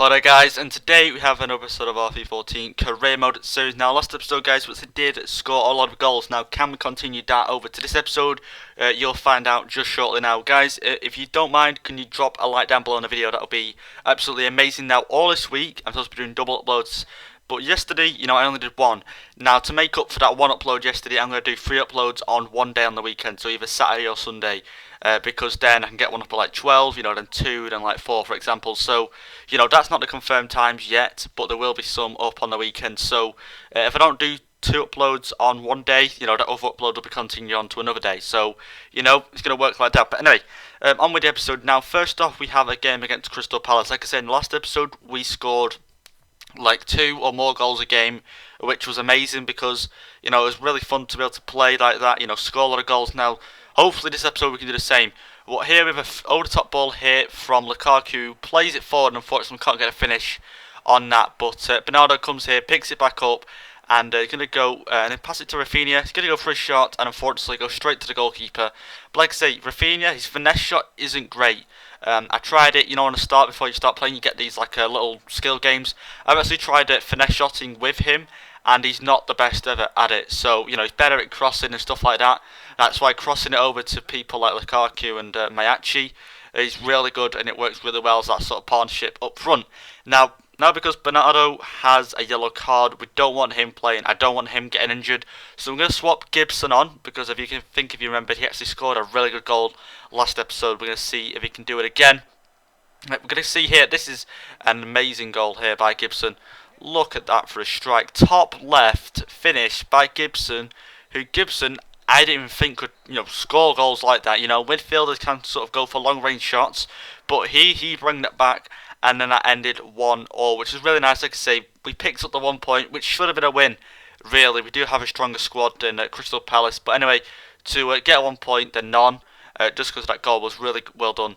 Hello there guys, and today we have another episode of our FIFA 14 career mode series. Now last episode guys, we did score a lot of goals. Now can we continue that over to this episode? You'll find out just shortly now. Guys, if you don't mind, can you drop a like down below on the video? That'll be absolutely amazing. Now all this week, I'm supposed to be doing double uploads. But yesterday, I only did one. Now, to make up for that one upload yesterday, I'm going to do 3 uploads on one day on the weekend, so either Saturday or Sunday, because then I can get one up at like 12, then 2, then like 4, for example. So, that's not the confirmed times yet, but there will be some up on the weekend. So, if I don't do 2 uploads on one day, that other upload will be continued on to another day. So, it's going to work like that. But anyway, on with the episode. Now, first off, we have a game against Crystal Palace. Like I said in the last episode, we scored like 2 or more goals a game, which was amazing because it was really fun to be able to play like that, score a lot of goals. Now hopefully this episode we can do the same. But here we have a over the top ball here from Lukaku, plays it forward, and unfortunately can't get a finish on that, but Bernardo comes here, picks it back up, and he's going to go and then pass it to Rafinha. He's going to go for a shot and unfortunately go straight to the goalkeeper. But like I say, Rafinha, his finesse shot isn't great. I tried it, on the start before you start playing, you get these like little skill games. I've actually tried finesse shotting with him, and he's not the best ever at it. So, he's better at crossing and stuff like that. That's why crossing it over to people like Lukaku and Mayachi is really good, and it works really well as that sort of partnership up front. Now because Bernardo has a yellow card, we don't want him playing. I don't want him getting injured. So I'm going to swap Gibson on, because if you remember, he actually scored a really good goal last episode. We're going to see if he can do it again. We're going to see here, this is an amazing goal here by Gibson. Look at that for a strike. Top left finish by Gibson, I didn't even think could score goals like that. Midfielders can sort of go for long range shots, but he bring that back, and then that ended 1-1, which is really nice. Like I say, we picked up the 1 point, which should have been a win. Really, we do have a stronger squad than Crystal Palace, but anyway, to get 1 point than none, just because that goal was really well done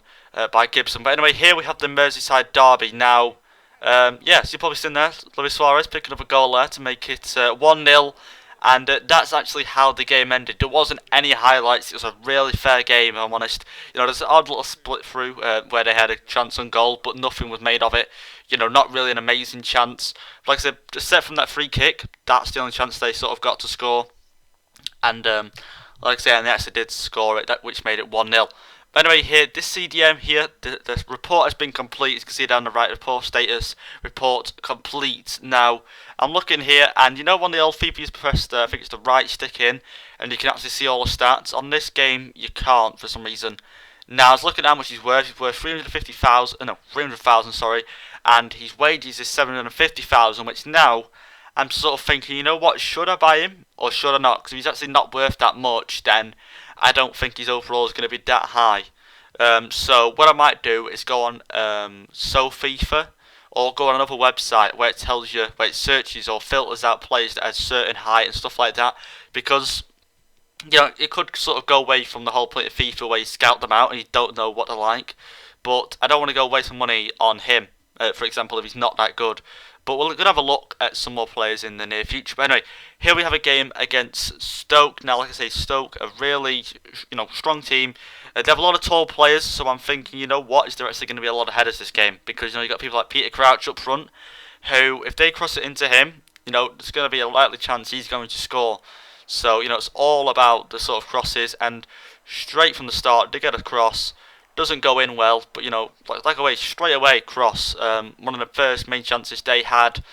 by Gibson. But anyway, here we have the Merseyside derby now. Yes, you've probably seen there, Luis Suarez picking up a goal there to make it 1-0. And that's actually how the game ended. There wasn't any highlights. It was a really fair game, if I'm honest. There's an odd little split through where they had a chance on goal, but nothing was made of it. Not really an amazing chance. Like I said, except from that free kick, that's the only chance they sort of got to score. And like I said, they actually did score it, which made it 1-0. But anyway, here, this CDM here, the report has been complete. You can see down the right, report status, report complete. Now, I'm looking here, and one of the old FIFA used to press, I think it's the right stick in, and you can actually see all the stats. On this game, you can't for some reason. Now, I was looking at how much he's worth. He's worth 300,000, sorry, and his wages is 750,000, which now, I'm sort of thinking, what, should I buy him, or should I not? Because if he's actually not worth that much, then I don't think his overall is going to be that high. So what I might do is go on FIFA, or go on another website where it tells you, where it searches or filters out players that have certain height and stuff like that, because it could sort of go away from the whole point of FIFA where you scout them out and you don't know what they're like. But I don't want to go waste some money on him, for example, if he's not that good. But we're going to have a look at some more players in the near future. But anyway, here we have a game against Stoke. Now, like I say, Stoke, a really strong team. They have a lot of tall players, so I'm thinking, what, is there actually going to be a lot of headers this game? Because, you've got people like Peter Crouch up front, who, if they cross it into him, there's going to be a likely chance he's going to score. So, it's all about the sort of crosses, and straight from the start, they get a cross. Doesn't go in well, but straight away cross. One of the first main chances they had.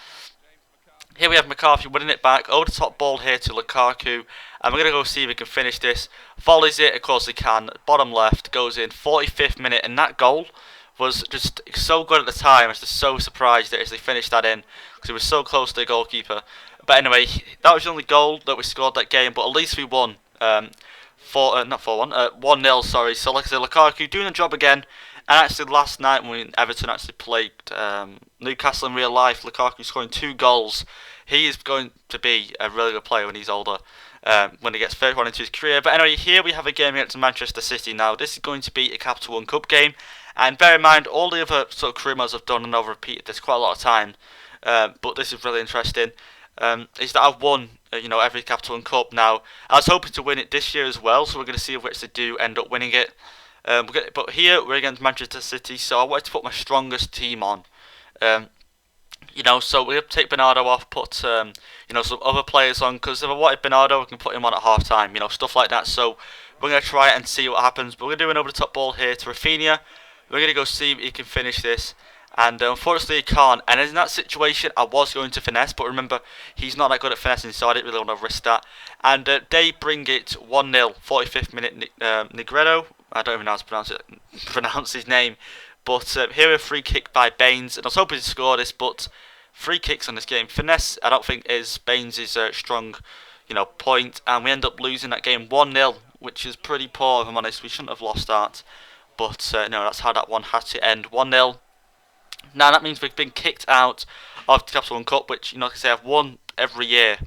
Here we have McCarthy winning it back. Over the top ball here to Lukaku. And we're going to go see if he can finish this. Volleys it, of course he can. Bottom left, goes in 45th minute. And that goal was just so good at the time. I was just so surprised that they finished that in, because it was so close to the goalkeeper. But anyway, that was the only goal that we scored that game. But at least we won. Not 4-1, 1-0, sorry. So like I said, Lukaku doing the job again. And actually last night when Everton actually played Newcastle in real life, Lukaku scoring 2 goals. He is going to be a really good player when he's older, when he gets further on into his career. But anyway, here we have a game against Manchester City. Now, this is going to be a Capital One Cup game. And bear in mind, all the other sort of career modes I've done, and I've repeated this quite a lot of time, but this is really interesting, is that I've won every Capital One Cup. Now, I was hoping to win it this year as well, so we're going to see which they do end up winning it. But here we're against Manchester City, so I wanted to put my strongest team on. Um, so we have to take Bernardo off, put some other players on, because if I wanted Bernardo, we can put him on at half time, stuff like that. So we're gonna try it and see what happens. But we're gonna do an over the top ball here to Rafinha. We're gonna go see if he can finish this. And unfortunately he can't. And in that situation, I was going to finesse, but remember, he's not that good at finessing, so I didn't really want to risk that. And they bring it 1-0, 45th minute. Negredo, I don't even know how to pronounce his name. But here a free kick by Baines, and I was hoping to score this, but free kicks on this game. Finesse, I don't think is Baines' strong, point, and we end up losing that game 1-0, which is pretty poor if I'm honest. We shouldn't have lost that, but no, that's how that one had to end, 1-0. Now that means we've been kicked out of the Capital One Cup, which like I say, I've won every year,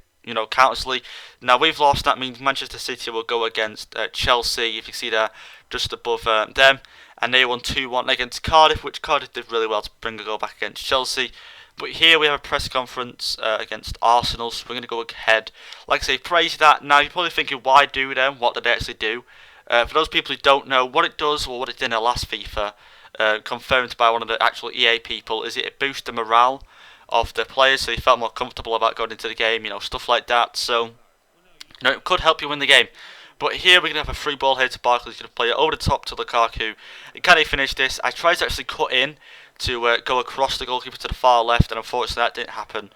countlessly. Now we've lost. That means Manchester City will go against Chelsea. If you see there, just above them, and they won 2-1 against Cardiff, which Cardiff did really well to bring a goal back against Chelsea. But here we have a press conference against Arsenal, so we're going to go ahead. Like I say, praise that. Now you're probably thinking, why do them? What did they actually do? For those people who don't know, what it does, or what it did in the last FIFA, confirmed by one of the actual EA people, is it boosts the morale of the players, so they felt more comfortable about going into the game, stuff like that. So, it could help you win the game. But here we're going to have a free ball here to Barkley. He's going to play it over the top to Lukaku. Can he finish this? I tried to actually cut in to go across the goalkeeper to the far left, and unfortunately that didn't happen.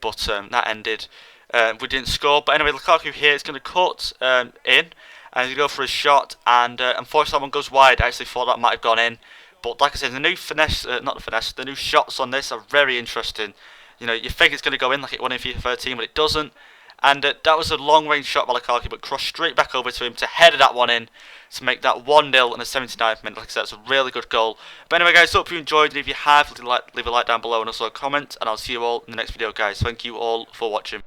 But that ended. We didn't score. But anyway, Lukaku here is going to cut in, and he's going to go for a shot, and unfortunately that one goes wide. I actually thought that might have gone in. But like I said, the new finesse, not the finesse, the new shots on this are very interesting. You think it's going to go in like it won in FIFA 13, but it doesn't. And that was a long-range shot by Lukaku, but crossed straight back over to him to head that one in to make that 1-0 in the 79th minute. Like I said, it's a really good goal. But anyway, guys, hope you enjoyed. And if you have, leave a like down below and also a comment. And I'll see you all in the next video, guys. Thank you all for watching.